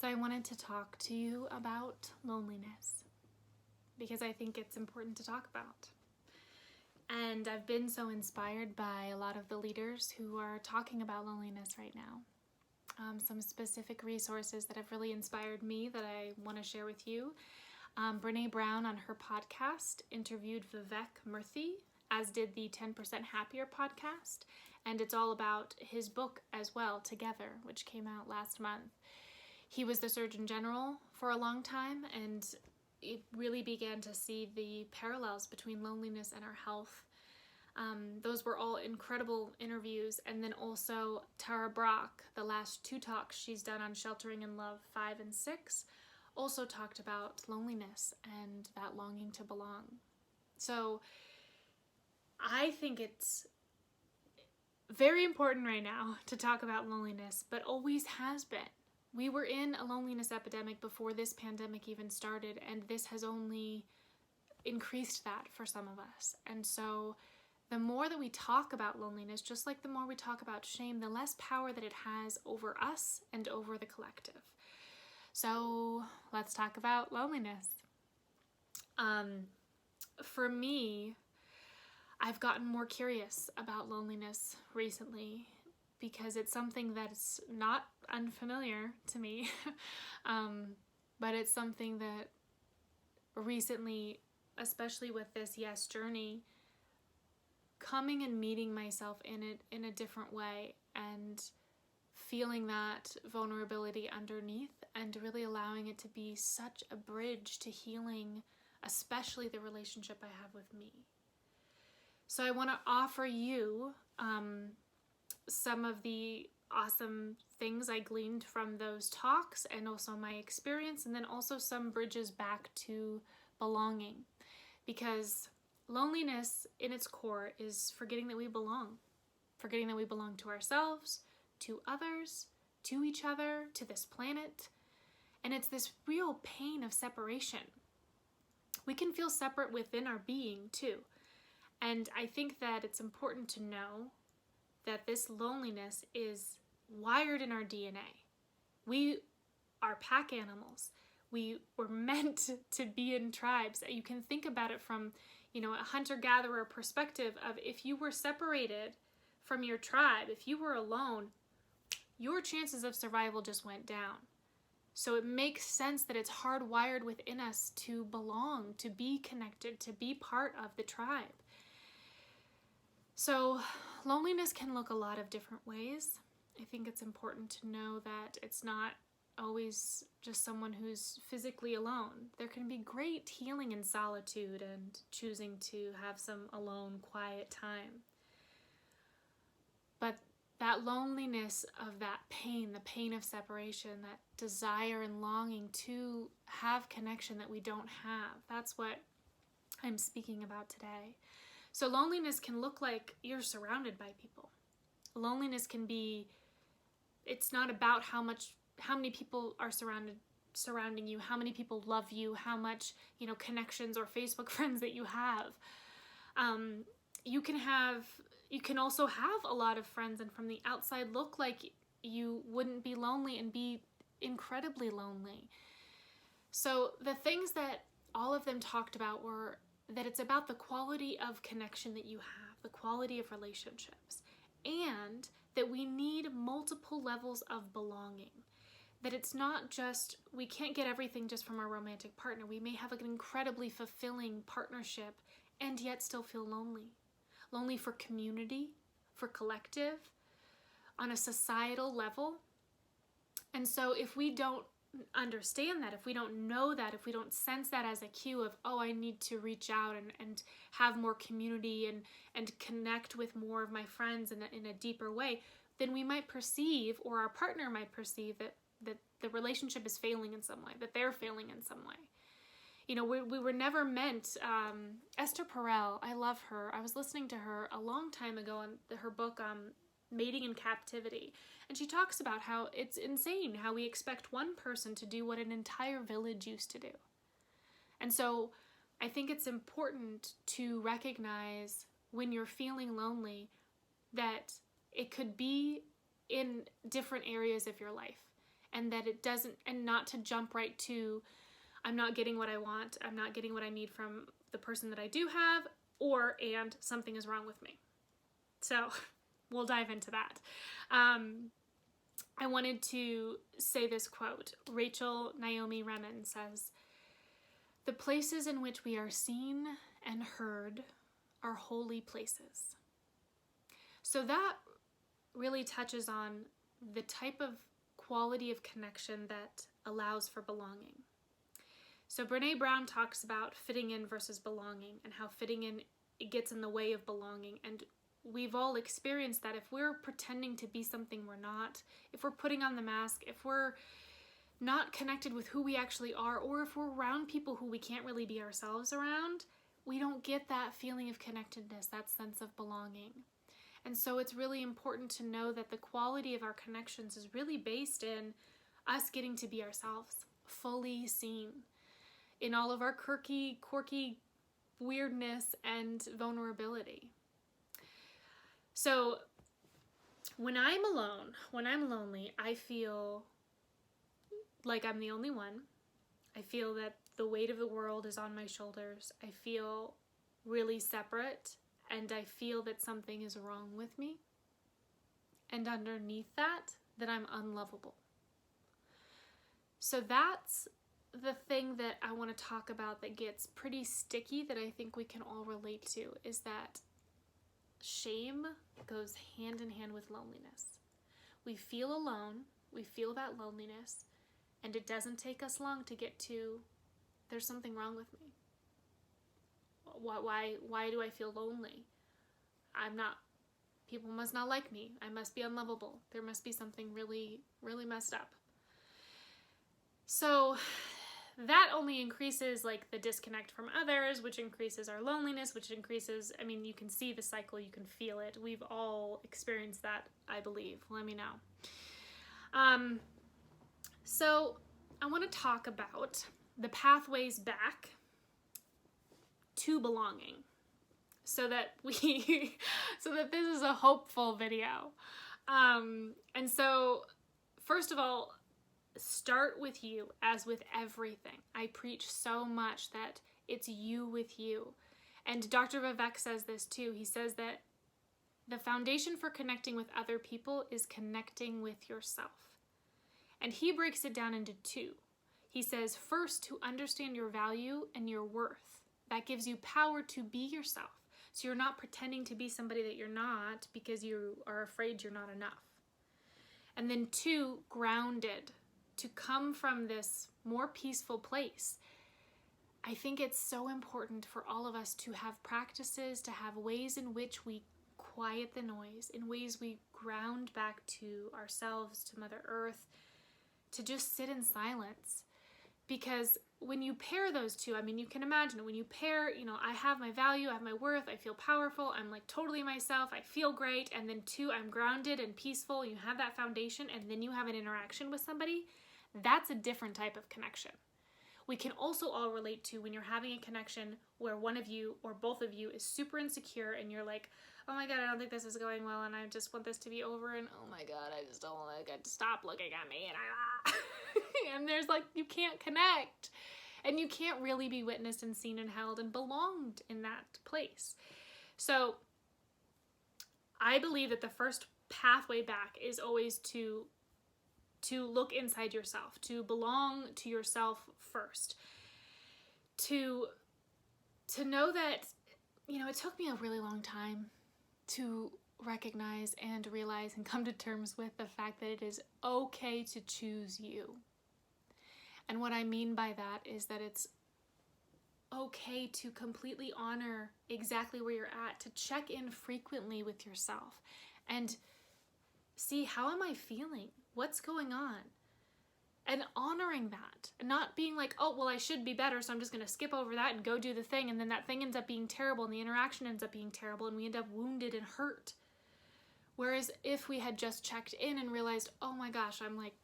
So I wanted to talk to you about loneliness because I think it's important to talk about. And I've been so inspired by a lot of the leaders who are talking about loneliness right now. Some specific resources that have really inspired me that I want to share with you. Brene Brown on her podcast interviewed Vivek Murthy, as did the 10% Happier podcast. And it's all about his book as well, Together, which came out last month. He was the Surgeon General for a long time, and it really began to see the parallels between loneliness and our health. Those were all incredible interviews. And then also Tara Brach, the last 2 talks she's done on Sheltering in Love 5 and 6, also talked about loneliness and that longing to belong. So I think it's very important right now to talk about loneliness, but always has been. We were in a loneliness epidemic before this pandemic even started, and this has only increased that for some of us. And so the more that we talk about loneliness, just like the more we talk about shame, the less power that it has over us and over the collective. So let's talk about loneliness. For me, I've gotten more curious about loneliness recently because it's something that's not unfamiliar to me, but it's something that recently, especially with this journey, coming and meeting myself in a different way and feeling that vulnerability underneath and really allowing it to be such a bridge to healing, especially the relationship I have with me. So I want to offer you some of the awesome things I gleaned from those talks and also my experience, and then also some bridges back to belonging, because loneliness in its core is forgetting that we belong to ourselves, to others, to each other, to this planet. And it's this real pain of separation. We can feel separate within our being too. And I think that it's important to know that this loneliness is wired in our DNA. We are pack animals. We were meant to be in tribes. You can think about it from, a hunter-gatherer perspective of if you were separated from your tribe, if you were alone, your chances of survival just went down. So it makes sense that it's hardwired within us to belong, to be connected, to be part of the tribe. So loneliness can look a lot of different ways. I think it's important to know that it's not always just someone who's physically alone. There can be great healing in solitude and choosing to have some alone, quiet time. But that loneliness of that pain, the pain of separation, that desire and longing to have connection that we don't have, that's what I'm speaking about today. So loneliness can look like you're surrounded by people. Loneliness can be, it's not about how many people are surrounding you, how many people love you, how much, connections or Facebook friends that you have. You can also have a lot of friends and from the outside look like you wouldn't be lonely and be incredibly lonely. So the things that all of them talked about were that it's about the quality of connection that you have, the quality of relationships, and that we need multiple levels of belonging. That it's not just, we can't get everything just from our romantic partner. We may have an incredibly fulfilling partnership and yet still feel lonely. Lonely for community, for collective, on a societal level. And so if we don't understand that, if we don't know that, if we don't sense that as a cue of, I need to reach out and have more community and connect with more of my friends in a deeper way, then we might perceive, or our partner might perceive, that the relationship is failing in some way, that they're failing in some way. We were never meant, Esther Perel, I love her. I was listening to her a long time ago on her book, Mating in Captivity. And she talks about how it's insane how we expect one person to do what an entire village used to do. And so I think it's important to recognize when you're feeling lonely that it could be in different areas of your life. and that it doesn't, and not to jump right to, I'm not getting what I want, I'm not getting what I need from the person that I do have, and something is wrong with me. So we'll dive into that. I wanted to say this quote. Rachel Naomi Remen says, "The places in which we are seen and heard are holy places." So that really touches on the type of quality of connection that allows for belonging. So Brene Brown talks about fitting in versus belonging, and how fitting in, it gets in the way of belonging. And we've all experienced that. If we're pretending to be something we're not, if we're putting on the mask, if we're not connected with who we actually are, or if we're around people who we can't really be ourselves around, we don't get that feeling of connectedness, that sense of belonging. And so it's really important to know that the quality of our connections is really based in us getting to be ourselves, fully seen, in all of our quirky weirdness and vulnerability. So when I'm alone, when I'm lonely, I feel like I'm the only one. I feel that the weight of the world is on my shoulders. I feel really separate, and I feel that something is wrong with me. And underneath that I'm unlovable. So that's the thing that I want to talk about that gets pretty sticky, that I think we can all relate to, is that shame goes hand in hand with loneliness. We feel alone, we feel that loneliness, and it doesn't take us long to get to, there's something wrong with me. Why do I feel lonely? People must not like me. I must be unlovable. There must be something really, really messed up. So that only increases like the disconnect from others, which increases our loneliness, which increases, you can see the cycle, you can feel it. We've all experienced that, I believe. Let me know. So I want to talk about the pathways back to belonging, so that this is a hopeful video. And so first of all, start with you, as with everything. I preach so much that it's you with you. And Dr. Vivek says this too. He says that the foundation for connecting with other people is connecting with yourself. And he breaks it down into two. He says, first, to understand your value and your worth. That gives you power to be yourself. So you're not pretending to be somebody that you're not because you are afraid you're not enough. And then two, grounded, to come from this more peaceful place. I think it's so important for all of us to have practices, to have ways in which we quiet the noise, in ways we ground back to ourselves, to Mother Earth, to just sit in silence. Because when you pair those two, you can imagine when you pair, I have my value, I have my worth, I feel powerful, I'm like totally myself, I feel great, and then two, I'm grounded and peaceful, you have that foundation, and then you have an interaction with somebody, that's a different type of connection. We can also all relate to when you're having a connection where one of you or both of you is super insecure and you're like, oh my God, I don't think this is going well and I just want this to be over, and oh my God, I just don't want to stop looking at me, and and there's like, you can't connect, and you can't really be witnessed and seen and held and belonged in that place. So I believe that the first pathway back is always to look inside yourself, to belong to yourself first, to know that, it took me a really long time to recognize and realize and come to terms with the fact that it is okay to choose you. And what I mean by that is that it's okay to completely honor exactly where you're at, to check in frequently with yourself and see, how am I feeling? What's going on? And honoring that, and not being like, oh, well, I should be better, so I'm just going to skip over that and go do the thing, and then that thing ends up being terrible, and the interaction ends up being terrible, and we end up wounded and hurt. Whereas if we had just checked in and realized, oh my gosh, I'm like,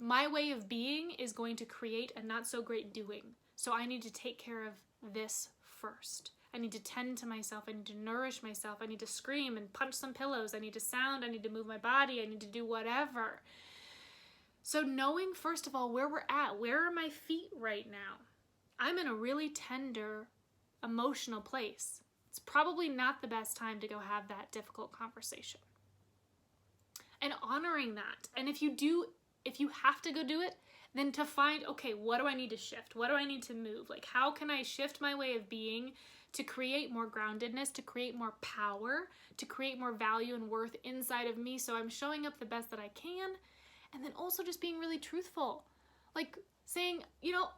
my way of being is going to create a not so great doing. So I need to take care of this first. I need to tend to myself. I need to nourish myself. I need to scream and punch some pillows. I need to sound. I need to move my body. I need to do whatever. So knowing, first of all, where we're at, where are my feet right now? I'm in a really tender, emotional place. It's probably not the best time to go have that difficult conversation. And honoring that. And if you have to go do it, then to find, okay, what do I need to shift? What do I need to move? Like, how can I shift my way of being to create more groundedness, to create more power, to create more value and worth inside of me, so I'm showing up the best that I can? And then also just being really truthful. Like saying,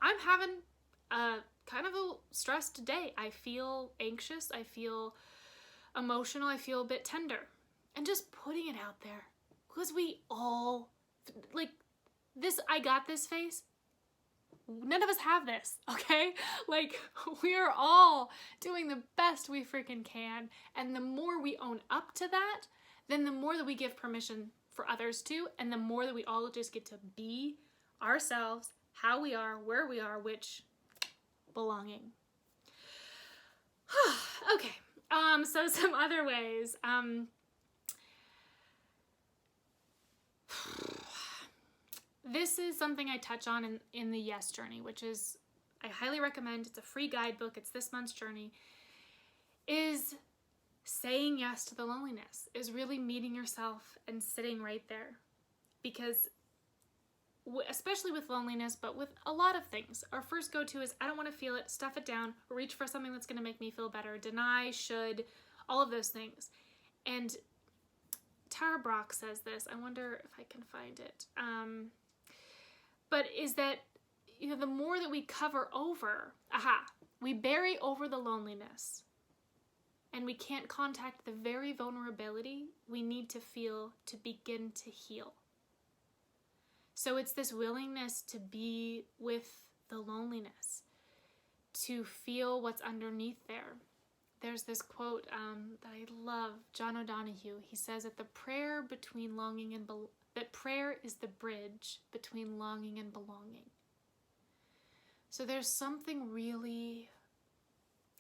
I'm having a kind of a stressed day. I feel anxious. I feel emotional. I feel a bit tender. And just putting it out there. Because we all, like, this I got this face. None of us have this, okay? Like, we are all doing the best we freaking can. And the more we own up to that, then the more that we give permission for others to, and the more that we all just get to be ourselves, how we are, where we are, which, belonging. Okay, so some other ways. This is something I touch on in the Yes Journey, which is, I highly recommend. It's a free guidebook. It's this month's journey. Is saying yes to the loneliness, is really meeting yourself and sitting right there. Because especially with loneliness, but with a lot of things, our first go-to is, I don't want to feel it, stuff it down, reach for something that's going to make me feel better, deny, should, all of those things. And Brach says this, I wonder if I can find it, but is that, the more that we cover over, we bury over the loneliness, and we can't contact the very vulnerability we need to feel to begin to heal. So it's this willingness to be with the loneliness, to feel what's underneath there. There's this quote that I love, John O'Donohue. He says that prayer is the bridge between longing and belonging. So there's something really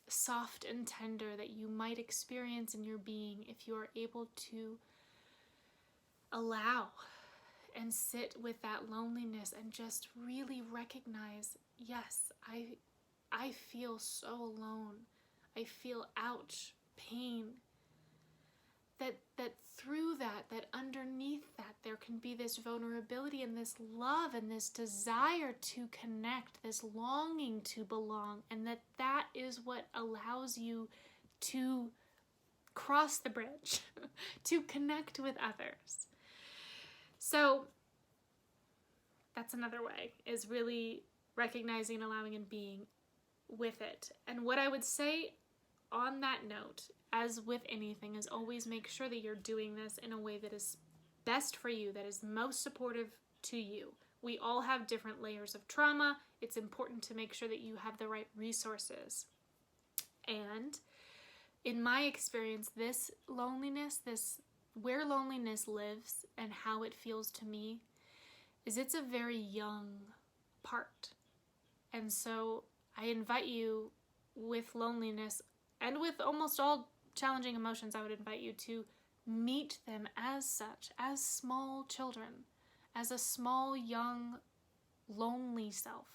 soft and tender that you might experience in your being if you are able to allow and sit with that loneliness and just really recognize, yes, I feel so alone. I feel ouch, pain. That through that underneath that, there can be this vulnerability and this love and this desire to connect, this longing to belong, and that is what allows you to cross the bridge, to connect with others. So that's another way, is really recognizing, allowing, and being with it. And what I would say on that note, as with anything, is always make sure that you're doing this in a way that is best for you, that is most supportive to you. We all have different layers of trauma. It's important to make sure that you have the right resources. And in my experience, this loneliness, where loneliness lives and how it feels to me, is it's a very young part. And so I invite you, with loneliness and with almost all challenging emotions, I would invite you to meet them as such, as small children, as a small, young, lonely self.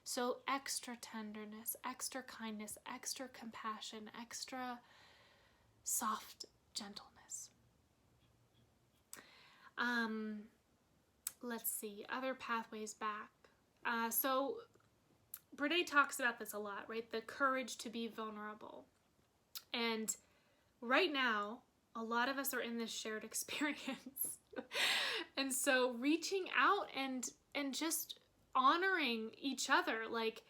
So extra tenderness, extra kindness, extra compassion, extra soft gentleness. Let's see, other pathways back. So Brene talks about this a lot, right? The courage to be vulnerable. And right now, a lot of us are in this shared experience. And so reaching out and just honoring each other, like,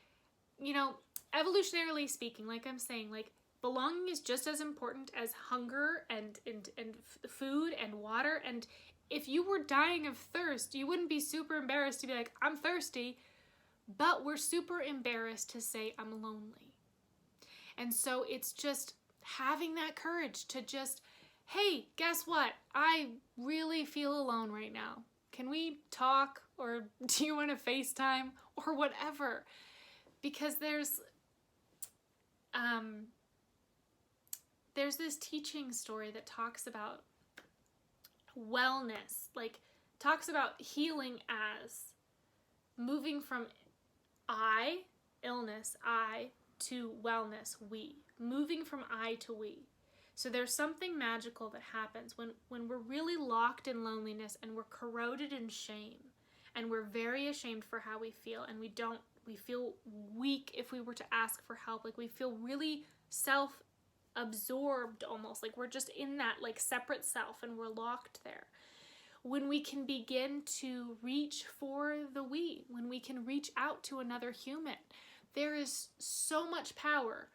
evolutionarily speaking, like I'm saying, like, belonging is just as important as hunger and food and water. And if you were dying of thirst, you wouldn't be super embarrassed to be like, I'm thirsty, but we're super embarrassed to say I'm lonely. And so it's just having that courage to just, hey, guess what? I really feel alone right now. Can we talk? Or do you want to FaceTime? Or whatever. Because there's this teaching story that talks about wellness, like talks about healing as moving from I, illness, I, to wellness, we. Moving from I to we. So there's something magical that happens when we're really locked in loneliness and we're corroded in shame and we're very ashamed for how we feel, and we feel weak if we were to ask for help. Like we feel really self-absorbed almost, like we're just in that like separate self and we're locked there. When we can begin to reach for the we, when we can reach out to another human, there is so much power.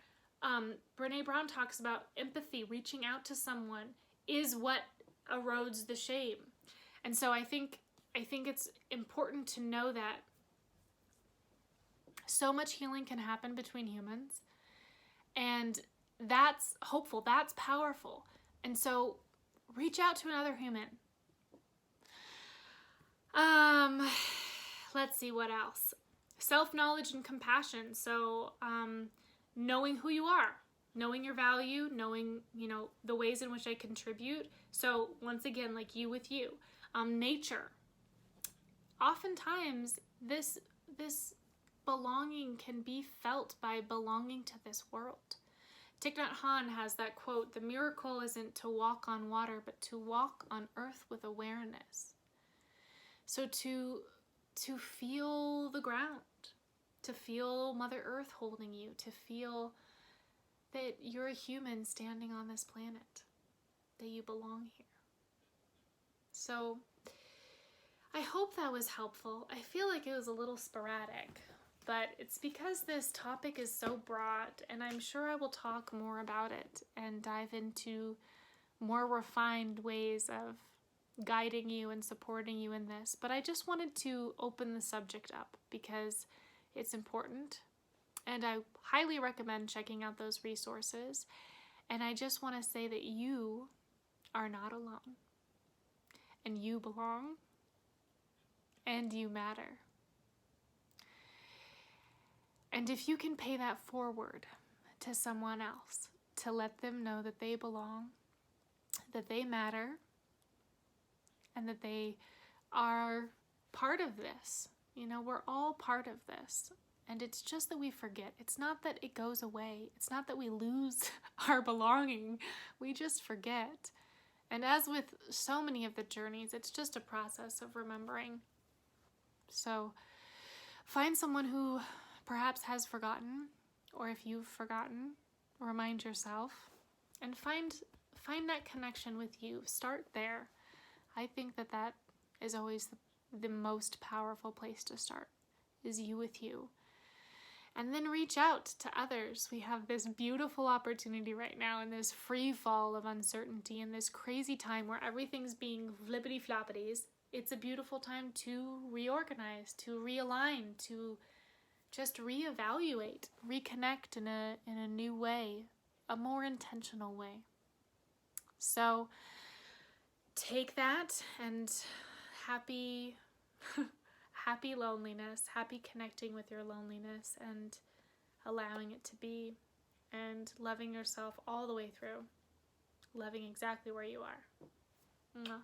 Brene Brown talks about empathy, reaching out to someone is what erodes the shame. And so I think it's important to know that so much healing can happen between humans, and that's hopeful, that's powerful. And so reach out to another human. Let's see what else. Self-knowledge and compassion. So, knowing who you are, knowing your value, knowing, the ways in which I contribute. So once again, like you with you. Nature. Oftentimes, this belonging can be felt by belonging to this world. Thich Nhat Hanh has that quote, "The miracle isn't to walk on water, but to walk on earth with awareness." So to feel the ground, to feel Mother Earth holding you, to feel that you're a human standing on this planet, that you belong here. So I hope that was helpful. I feel like it was a little sporadic, but it's because this topic is so broad, and I'm sure I will talk more about it and dive into more refined ways of guiding you and supporting you in this. But I just wanted to open the subject up because it's important, and I highly recommend checking out those resources. And I just want to say that you are not alone, and you belong, and you matter. And if you can pay that forward to someone else, to let them know that they belong, that they matter, and that they are part of this. We're all part of this. And it's just that we forget. It's not that it goes away. It's not that we lose our belonging. We just forget. And as with so many of the journeys, it's just a process of remembering. So find someone who perhaps has forgotten, or if you've forgotten, remind yourself, and find that connection with you. Start there. I think that is always the most powerful place to start, is you with you. And then reach out to others. We have this beautiful opportunity right now in this free fall of uncertainty, in this crazy time where everything's being flippity-floppities. It's a beautiful time to reorganize, to realign, to just reevaluate, reconnect in a new way, a more intentional way. So take that, and happy loneliness, happy connecting with your loneliness and allowing it to be, and loving yourself all the way through, loving exactly where you are. Mwah.